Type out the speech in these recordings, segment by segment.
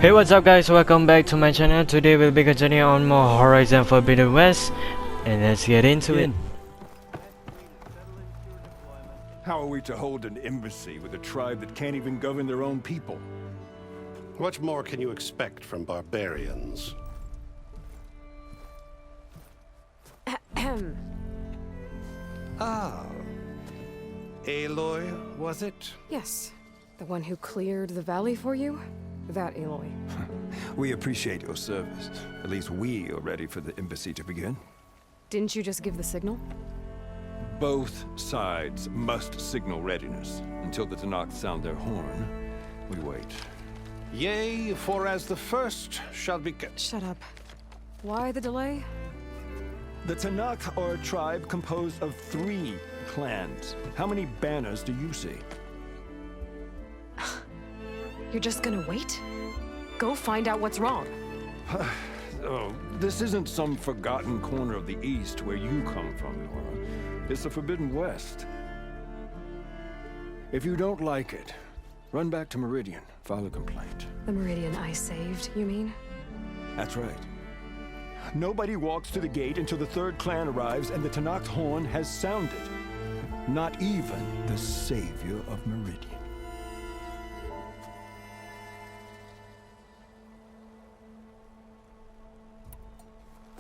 Hey, what's up guys, welcome back to my channel. Today we'll be continuing on more Horizon Forbidden West, and let's get into it. How are we to hold an embassy with a tribe that can't even govern their own people? What more can you expect from barbarians? Ah. Aloy, was it? Yes. The one who cleared the valley for you? That Aloy. We appreciate your service. At least we are ready for the embassy to begin. Didn't you just give the signal? Both sides must signal readiness. Until the Tenakth sound their horn, we wait. Yea, for as the first shall be... Shut up. Why the delay? The Tenakth are a tribe composed of 3 clans. How many banners do you see? You're just gonna wait? Go find out what's wrong. Oh, this isn't some forgotten corner of the East where you come from, Nora. It's the Forbidden West. If you don't like it, run back to Meridian, file a complaint. The Meridian I saved, you mean? That's right. Nobody walks to the gate until the 3rd clan arrives and the Tenakth horn has sounded. Not even the savior of Meridian.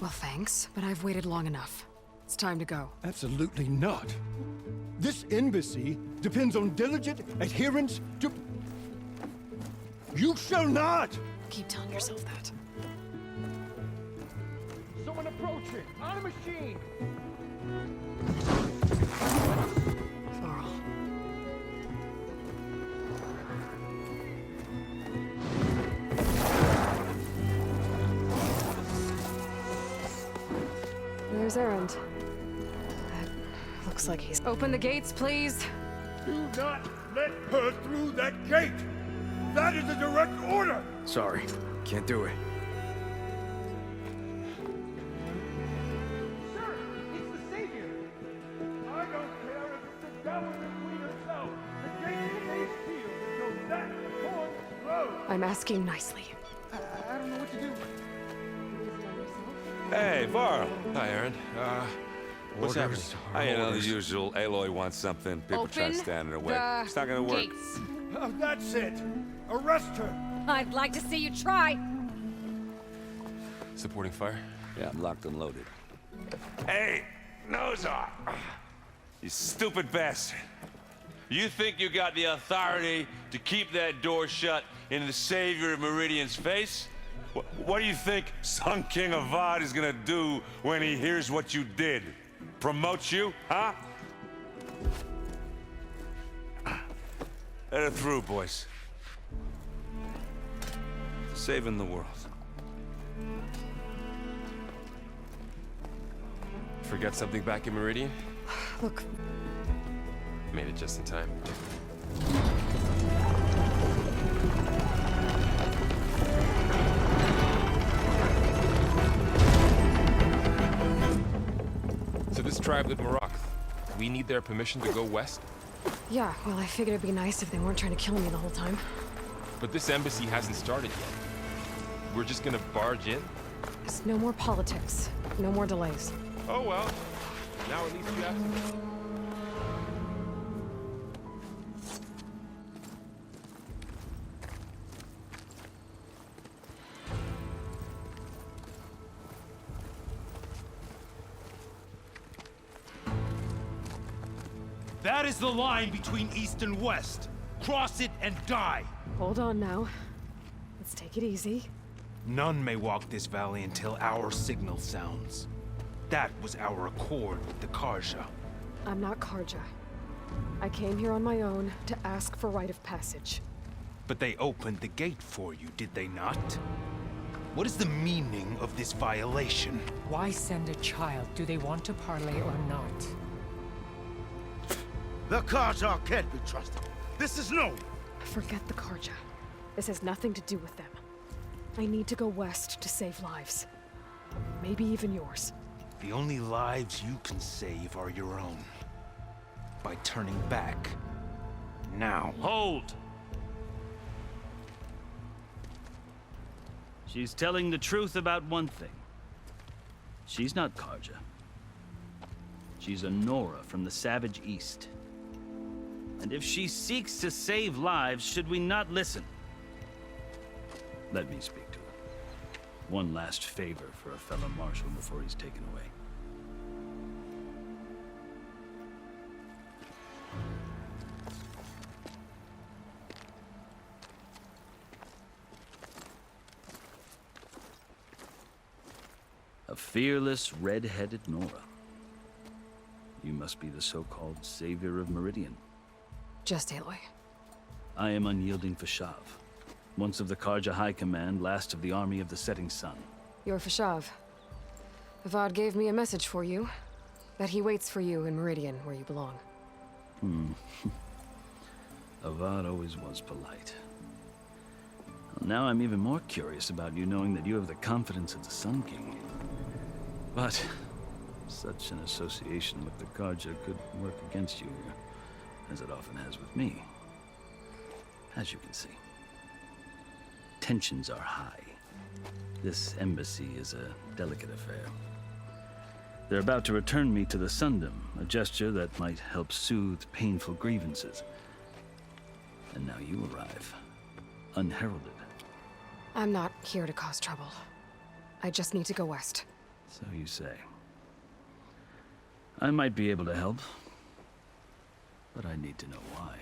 Well, thanks, but I've waited long enough. It's time to go. Absolutely not. This embassy depends on diligent adherence to... You shall not! Keep telling yourself that. Someone approaching! On a machine! Varl. There's Erend. That looks like he's... Open the gates, please! Do not let her through that gate! That is a direct order! Sorry, can't do it. Sir, it's the Savior! I don't care if it's the devil the Queen herself! The gate stays sealed until that horn blows! I'm asking nicely. I don't know what to do. Hey, Varl. Hi, Aaron. What's happening? I know the usual. Aloy wants something. People try to stand in her way. It's not gonna work. Gates. Oh, that's it! Arrest her! I'd like to see you try. Supporting fire? Yeah, I'm locked and loaded. Hey, Nozar! You stupid bastard. You think you got the authority to keep that door shut in the savior of Meridian's face? What do you think Sun King Avad is gonna do when he hears what you did? Promote you, huh? Let her through, boys. Saving the world. Forget something back in Meridian? Look, Made it just in time. So this tribe with Marok, we need their permission to go west? yeah, well, I figured it'd be nice if they weren't trying to kill me the whole time. But this embassy hasn't started yet. We're just gonna barge in? There's no more politics. No more delays. Oh well. Now at least you have some. That is the line between East and West. Cross it and die! Hold on now. Let's take it easy. None may walk this valley until our signal sounds. That was our accord with the Karja. I'm not Karja. I came here on my own to ask for rite of passage. But they opened the gate for you, did they not? What is the meaning of this violation? Why send a child? Do they want to parley or not? The Karja can't be trusted. This is known. Forget the Karja. This has nothing to do with them. I need to go west to save lives. Maybe even yours. The only lives you can save are your own. By turning back. Now. Hold! She's telling the truth about one thing. She's not Karja. She's a Nora from the Savage East. And if she seeks to save lives, should we not listen? Let me speak to her. One last favor for a fellow marshal before he's taken away. A fearless, red-headed Nora. You must be the so-called savior of Meridian. Just Aloy. I am unyielding Fashav, once of the Karja High Command, last of the army of the Setting Sun. You're Fashav. Avad gave me a message for you. That he waits for you in Meridian, where you belong. Avad always was polite. Well, now I'm even more curious about you knowing that you have the confidence of the Sun King. But such an association with the Karja could work against you, as it often has with me. As you can see, tensions are high. This embassy is a delicate affair. They're about to return me to the Sundom, a gesture that might help soothe painful grievances. And now you arrive, unheralded. I'm not here to cause trouble. I just need to go west. So you say. I might be able to help, but I need to know why.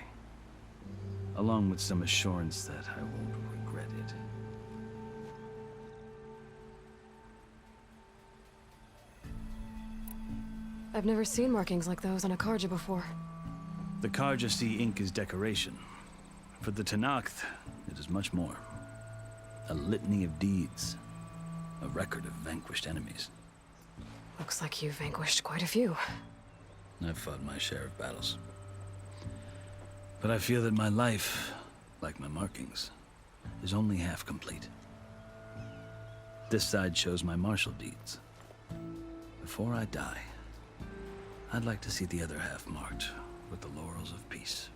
Along with some assurance that I won't regret it. I've never seen markings like those on a Karja before. The Karja see ink as decoration. For the Tenakth, it is much more. A litany of deeds. A record of vanquished enemies. Looks like you've vanquished quite a few. I've fought my share of battles. But I feel that my life, like my markings, is only half complete. This side shows my martial deeds. Before I die, I'd like to see the other half marked with the laurels of peace.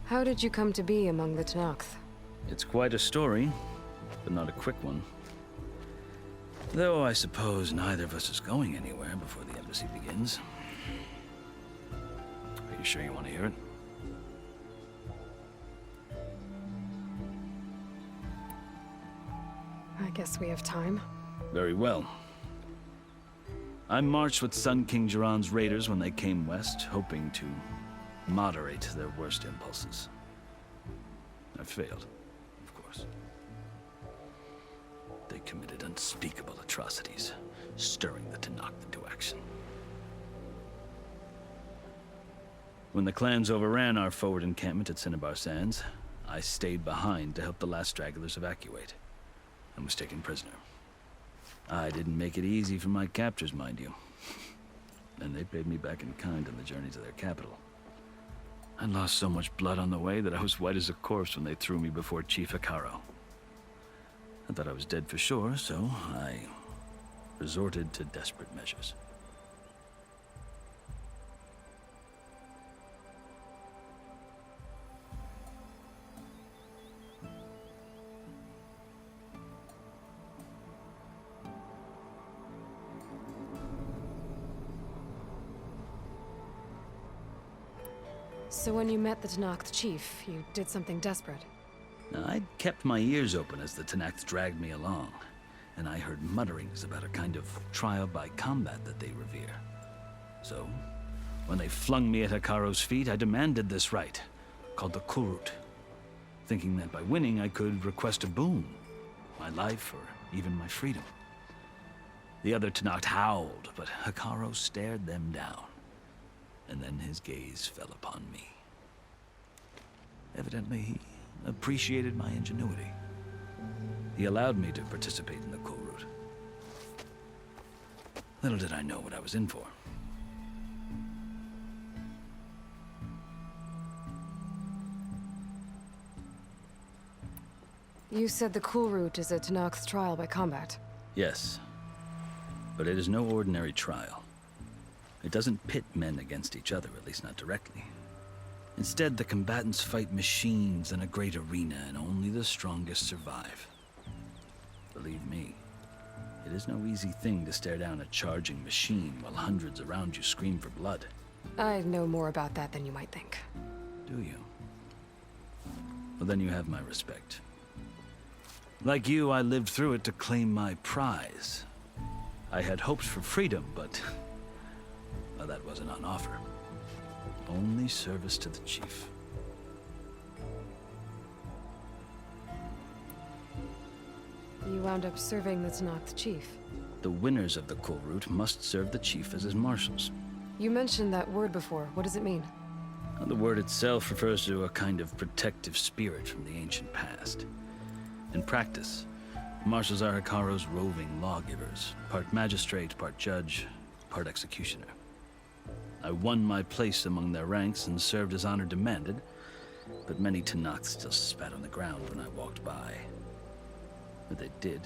How did you come to be among the Tenakth? It's quite a story, but not a quick one. Though I suppose neither of us is going anywhere before the embassy begins. Are you sure you want to hear it? I guess we have time. Very well. I marched with Sun King Jiran's raiders when they came west, hoping to moderate their worst impulses. I failed, of course. They committed unspeakable atrocities, stirring the Tenakth into action. When the clans overran our forward encampment at Cinnabar Sands, I stayed behind to help the last stragglers evacuate, and was taken prisoner. I didn't make it easy for my captors, mind you. And they paid me back in kind on the journey to their capital. I lost so much blood on the way that I was white as a corpse when they threw me before Chief Hikaro. I thought I was dead for sure, so I resorted to desperate measures. So when you met the Tenakth chief, you did something desperate? Now, I'd kept my ears open as the Tenakth dragged me along, and I heard mutterings about a kind of trial by combat that they revere. So, when they flung me at Hikaro's feet, I demanded this right, called the Kurut, thinking that by winning I could request a boon, my life or even my freedom. The other Tenakth howled, but Hikaro stared them down, and then his gaze fell upon me. Evidently, he appreciated my ingenuity. He allowed me to participate in the Kurut. Little did I know what I was in for. You said the Kurut is a Tenakth trial by combat. Yes, but it is no ordinary trial. It doesn't pit men against each other, at least not directly. Instead, the combatants fight machines in a great arena, and only the strongest survive. Believe me, it is no easy thing to stare down a charging machine while hundreds around you scream for blood. I know more about that than you might think. Do you? Well, then you have my respect. Like you, I lived through it to claim my prize. I had hopes for freedom, but well, that wasn't on offer. Only service to the chief. You wound up serving the Tenakth chief. The winners of the Cool Route must serve the chief as his marshals. You mentioned that word before. What does it mean? The word itself refers to a kind of protective spirit from the ancient past. In practice, marshals are Hikaru's roving lawgivers, part magistrate, part judge, part executioner. I won my place among their ranks and served as honor demanded, but many Tenakth still spat on the ground when I walked by. But they did,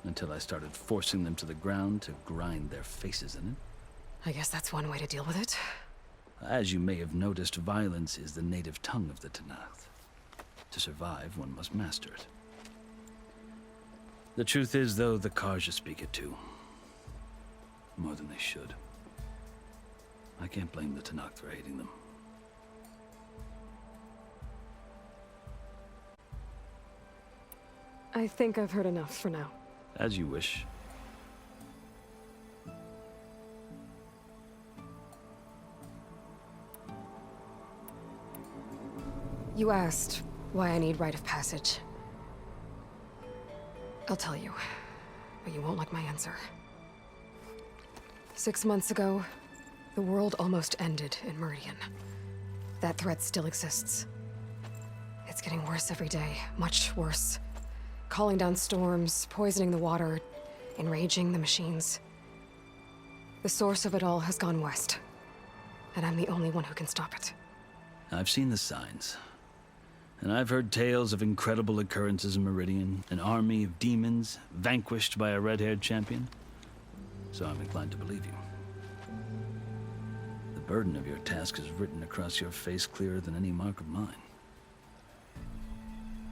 until I started forcing them to the ground to grind their faces in it. I guess that's one way to deal with it. As you may have noticed, violence is the native tongue of the Tenakth. To survive, one must master it. The truth is, though, the Karja speak it too. More than they should. I can't blame the Tenakth for hating them. I think I've heard enough for now. As you wish. You asked why I need rite of passage. I'll tell you, but you won't like my answer. 6 months ago, the world almost ended in Meridian. That threat still exists. It's getting worse every day, much worse. Calling down storms, poisoning the water, enraging the machines. The source of it all has gone west, and I'm the only one who can stop it. I've seen the signs. And I've heard tales of incredible occurrences in Meridian, an army of demons vanquished by a red-haired champion. So I'm inclined to believe you. The burden of your task is written across your face clearer than any mark of mine.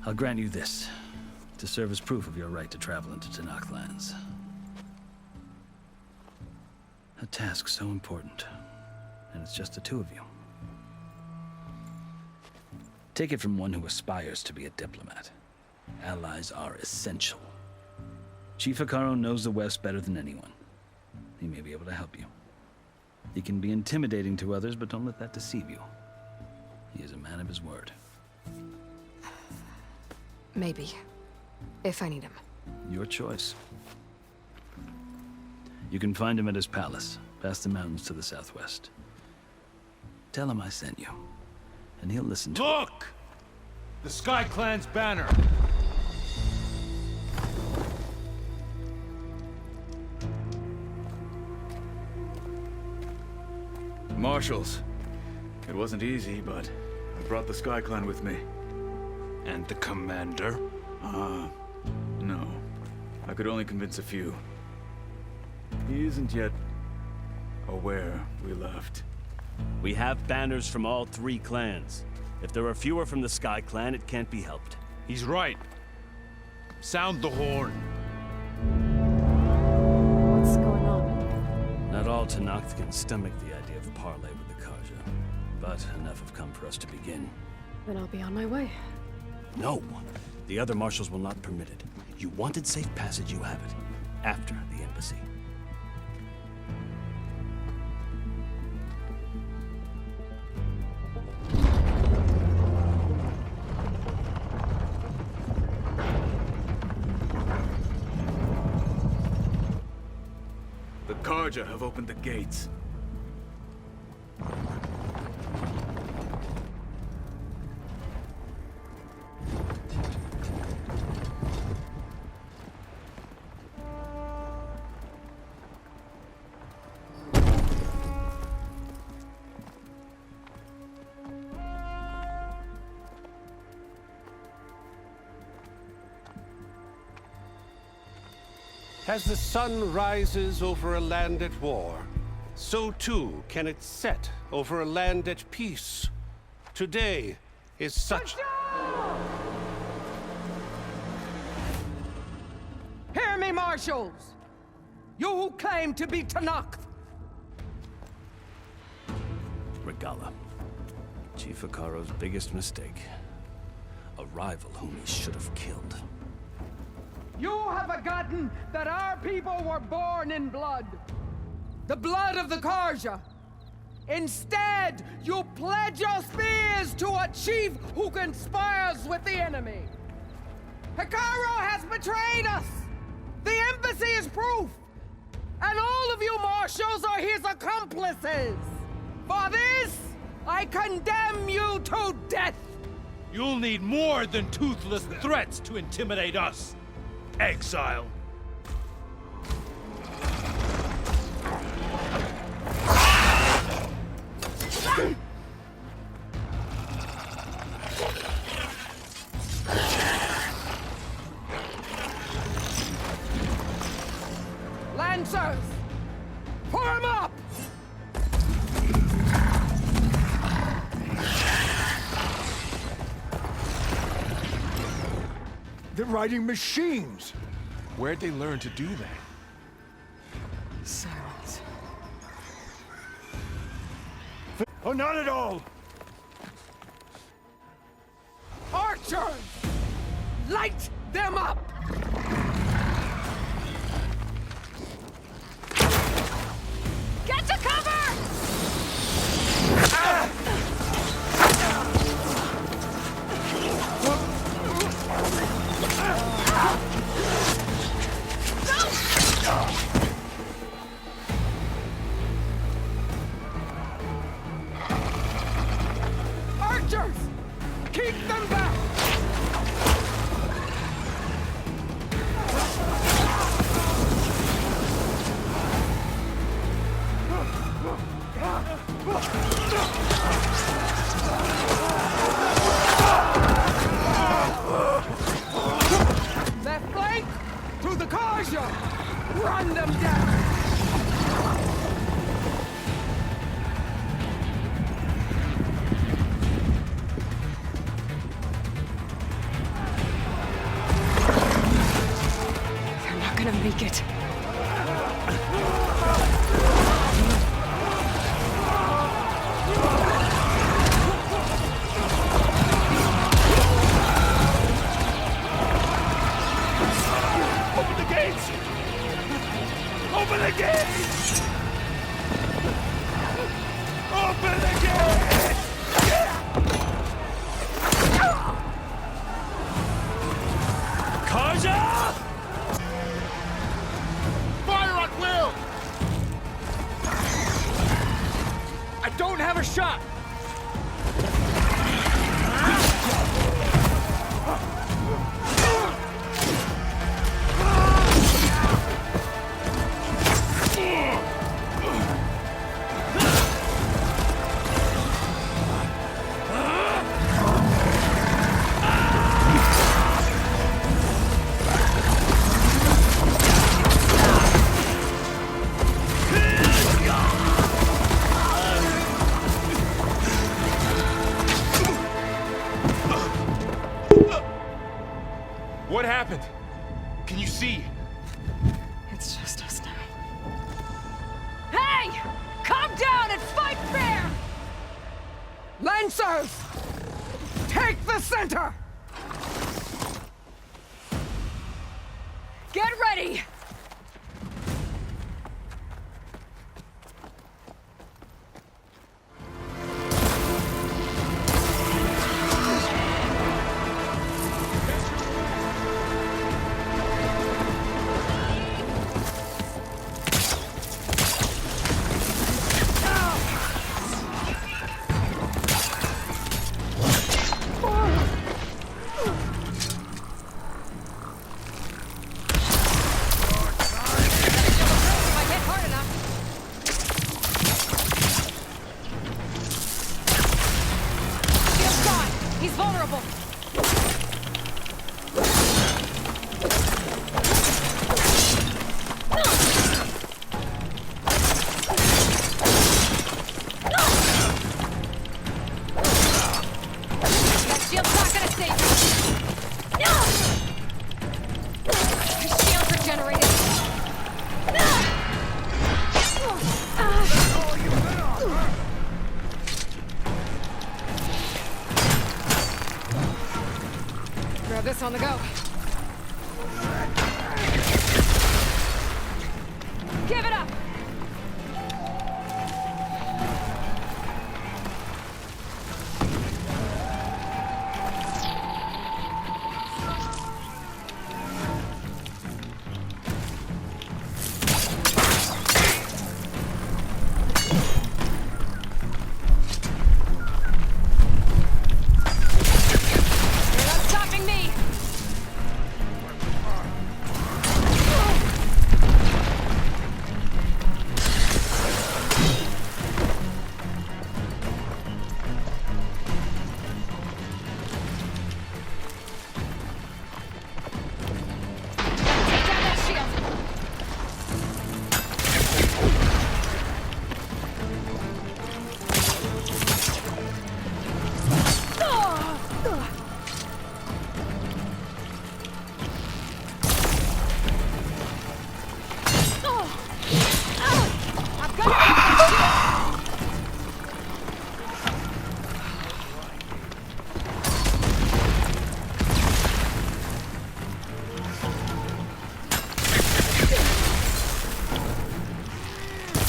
I'll grant you this, to serve as proof of your right to travel into Tenakth lands. A task so important, and it's just the two of you. Take it from one who aspires to be a diplomat. Allies are essential. Chief Hikaru knows the West better than anyone. He may be able to help you. He can be intimidating to others, but don't let that deceive you. He is a man of his word. Maybe. If I need him. Your choice. You can find him at his palace, past the mountains to the southwest. Tell him I sent you, and he'll listen to it. Look! The Sky Clan's banner! Marshals. It wasn't easy, but I brought the Sky Clan with me. And the commander? No. I could only convince a few. He isn't yet aware we left. We have banners from all 3 clans. If there are fewer from the Sky Clan, it can't be helped. He's right. Sound the horn. What's going on? Not all Tenakth can stomach the idea of parley with the Karja, but enough have come for us to begin. Then I'll be on my way. No! The other marshals will not permit it. You wanted safe passage, you have it. After the embassy. The Karja have opened the gates. As the sun rises over a land at war, so too can it set over a land at peace. Today is such... Hear me, marshals! You who claim to be Tenakth! Regala. Chief Hikaro's biggest mistake. A rival whom he should have killed. You have forgotten that our people were born in blood. The blood of the Karja. Instead, you pledge your spears to a chief who conspires with the enemy. Hikaro has betrayed us! The embassy is proof! And all of you marshals are his accomplices! For this, I condemn you to death! You'll need more than toothless threats to intimidate us. Exile. Lancers! Form up! They're riding machines! Where'd they learn to do that? Silence. Oh, not at all! Archers! Light them up! Get to cover! Archers! Keep them back! Left flank! To the Karja! Run them down! They're not gonna make it. Open the gates! Open the gates! Open the gates! Karja! Fire at will! I don't have a shot! What happened? Can you see? It's just us now. Hey! Calm down and fight fair! Lancers! Take the center! Get ready! this on the go. Give it up! You're not stopping me! Take down that shield! I've got it!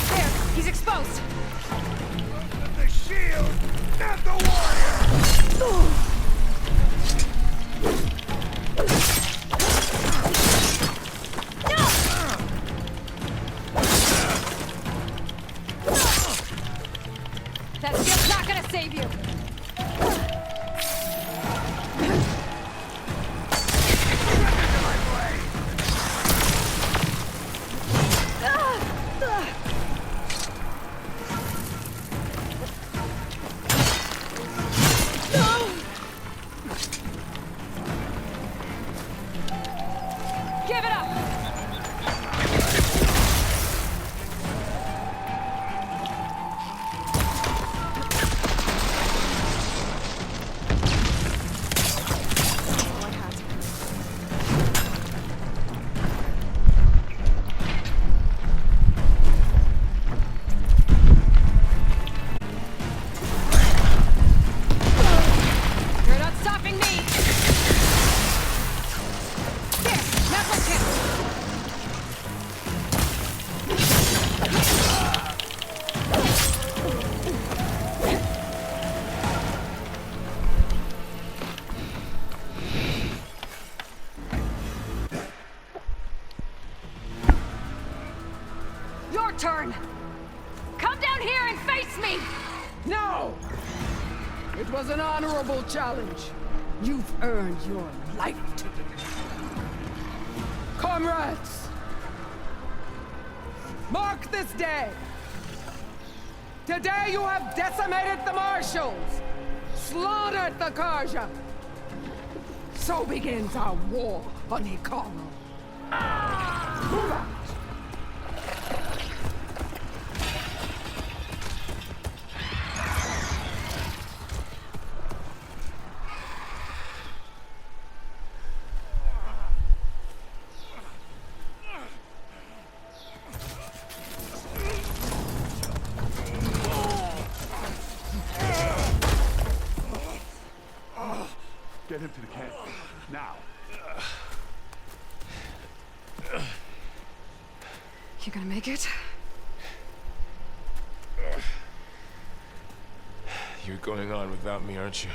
There, he's exposed. The shield, not the warrior! That shield's not gonna save you. Give it up! You're not stopping me! Here, knuckle him! Your turn! Come down here and face me! No! It was an honorable challenge. You've earned your life today. Comrades! Mark this day! Today you have decimated the marshals, slaughtered the Karja. So begins our war on Hikaru. Move out! Get him to the camp. Now. You gonna make it? You're going on without me, aren't you?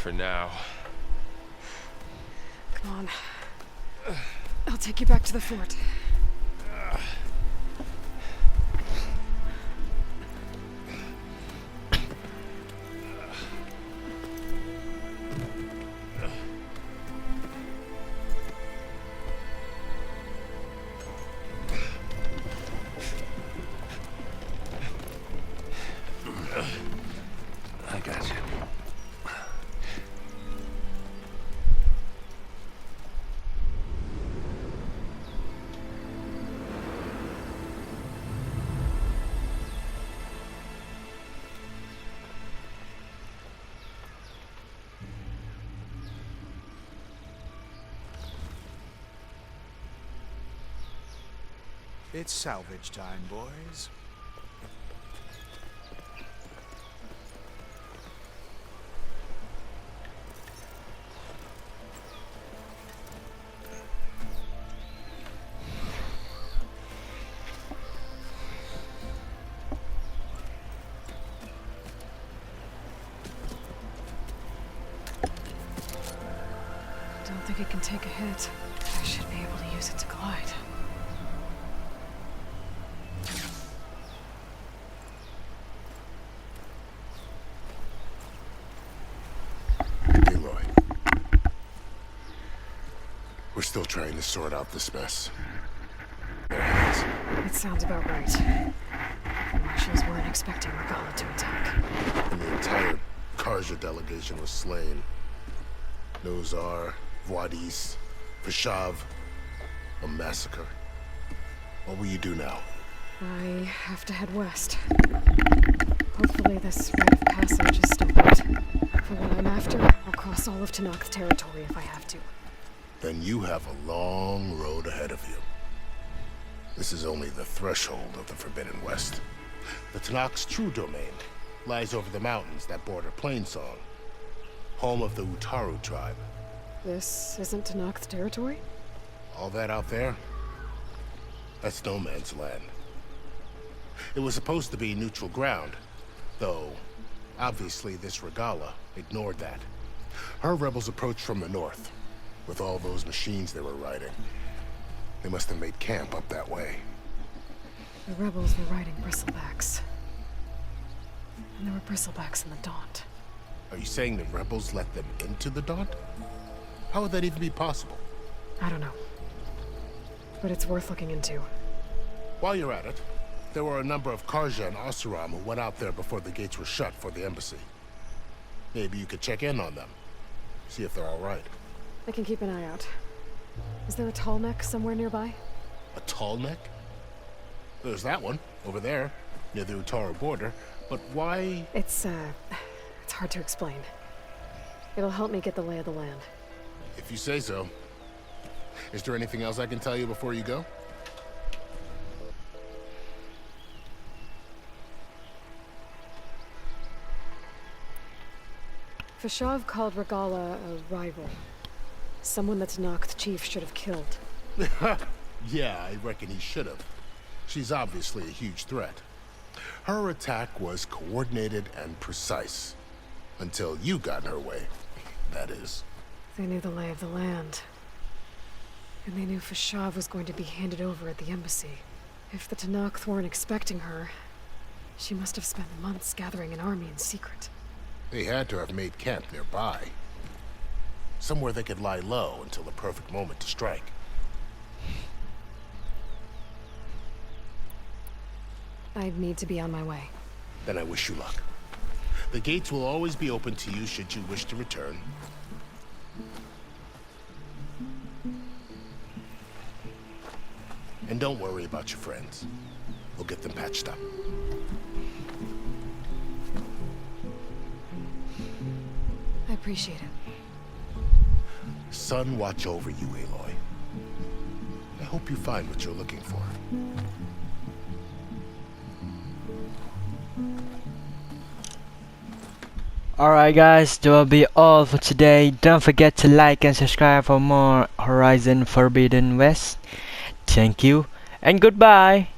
For now. Come on. I'll take you back to the fort. I got you. It's salvage time, boys. don't think it can take a hit. I should be able to use it to glide. Aloy. We're still trying to sort out this mess. It sounds about right. The marshals weren't expecting Regalla to attack. And the entire Karja delegation was slain. Nozar, Voidis, Vishav. A massacre. What will you do now? I have to head west. Hopefully this rite of passage is still good. For what I'm after, I'll cross all of Tenakth territory if I have to. Then you have a long road ahead of you. This is only the threshold of the Forbidden West. The Tenakth's true domain lies over the mountains that border Plainsong, home of the Utaru tribe. This isn't Tenakth territory? All that out there? That's no man's land. It was supposed to be neutral ground, though obviously this Regalla ignored that. Her rebels approached from the north, with all those machines they were riding. They must have made camp up that way. The rebels were riding bristlebacks. And there were bristlebacks in the Daunt. Are you saying the rebels let them into the Daunt? How would that even be possible? I don't know. But it's worth looking into. While you're at it, there were a number of Karja and Oseram who went out there before the gates were shut for the embassy. Maybe you could check in on them. See if they're all right. I can keep an eye out. Is there a tall neck somewhere nearby? A tall neck? There's that one, over there, near the Utaru border. But why? It's hard to explain. It'll help me get the lay of the land. If you say so. Is there anything else I can tell you before you go? Vishav called Regalla a rival. Someone that Tenakth chief should have killed. Yeah, I reckon he should have. She's obviously a huge threat. Her attack was coordinated and precise. Until you got in her way, that is. They knew the lay of the land. And they knew Vishav was going to be handed over at the embassy. If the Tenakth weren't expecting her, she must have spent months gathering an army in secret. They had to have made camp nearby. Somewhere they could lie low until the perfect moment to strike. I need to be on my way. Then I wish you luck. The gates will always be open to you should you wish to return. And don't worry about your friends. We'll get them patched up. I appreciate it. Sun watch over you, Aloy. I hope you find what you're looking for. Alright guys, that will be all for today. Don't forget to like and subscribe for more Horizon Forbidden West. Thank you and goodbye.